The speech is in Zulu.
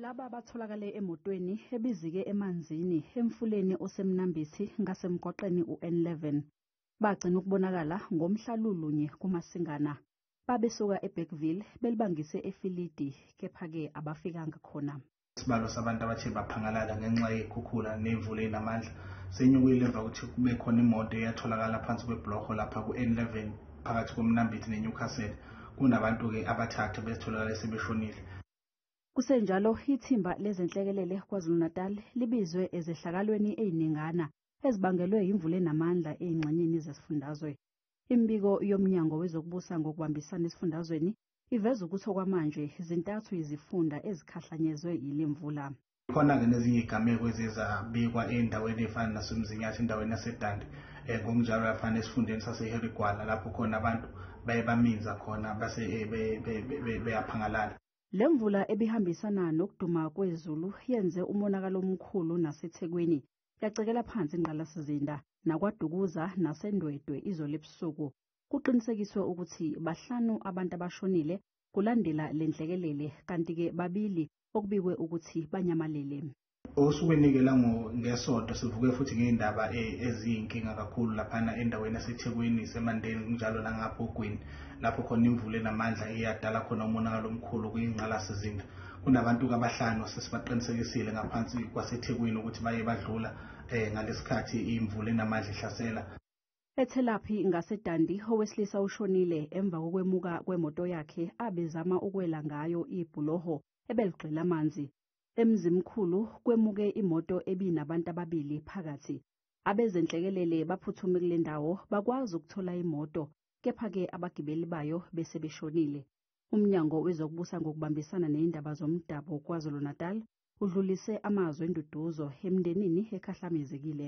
Laba batholakale emotweni ebizike emanzini Emfuleni osemnambithi ngasemgwaqeni u-N11 bagcina ukubonakala ngomhlalulunye kumasingana babesuka eBergville belibangise efilidi kepha-ke abafikanga khona. Isibalo sabantu abathe baphangalala ngenxa yezikhukhula nemvula enamandla senyukele emva kokuthi kube khona imoto eyatholakala phansi kwebhlorho lapha ku-N11 phakathi komndambithi neNewcastle. Kunabantu-ke abathathu betholakale sebeshonile. Kusenjalo ithimba lezenhlekelele KwaZulu-Natal libizwe ezehlakalweni eziningana ezibangelwe imvula enamandla ezingxenyeni zesifundazwe. Imbiko yomnyango wezokubusa ngokubambisana esifundazweni iveza ukuthi okwamanje izintathu izifunda ezikhahlanyezwe yilemvula. Khona-ke nezinye igameko ezizabikwa endaweni efana nasemzinyathi endaweni yaseDandi ngokunjalo lapha esifundeni saseHerigwala lapho khona abantu baye baminza khona base beyaphangalala. Le mvula ebihambisana nokuduma kwezulu yenze umonakalo omkhulu naseThekwini yacekela phansi ingqalasizinda nakwaDukuza naseNdwedwe izolo ebusuku. Kuqinisekiswe ukuthi bahlanu abantu abashonile kulandela lenhlekelele kanti-ke babili okubikwe ukuthi banyamalele. Osukwini-ke ngesonto sivuke futhi ngezindaba eziyinkinga kakhulu laphana endaweni yaseThekwini semandeni njalo nangapho ogwini lapho khona imvula enamandla iyadala khona umonakalo omkhulu kuyingqalasizinda. Kunabantu abahlanu sesibaqinisekisile ngaphansi kwaseThekwini ukuthi baye badlula ngalesikhathi imvula enamandla ihlasela. Ethelaphi ngaseDandi owesilisa ushonile emva kokwemuka kwemoto yakhe abezama ukwela ngayo ibhuloho ebeligxila amanzi. Emzimkhulu kwemuke imoto ebinabantu ababili phakathi. Abezenhlekelele baphuthuma kule ndawo bakwazi ukuthola imoto kepha-ke abagibeli bayo bese beshonile. Umnyango wezokubusa ngokubambisana nezindaba zomdabu KwaZulu-Natal udlulise amazwi enduduzo emndenini ekhahlamezekile.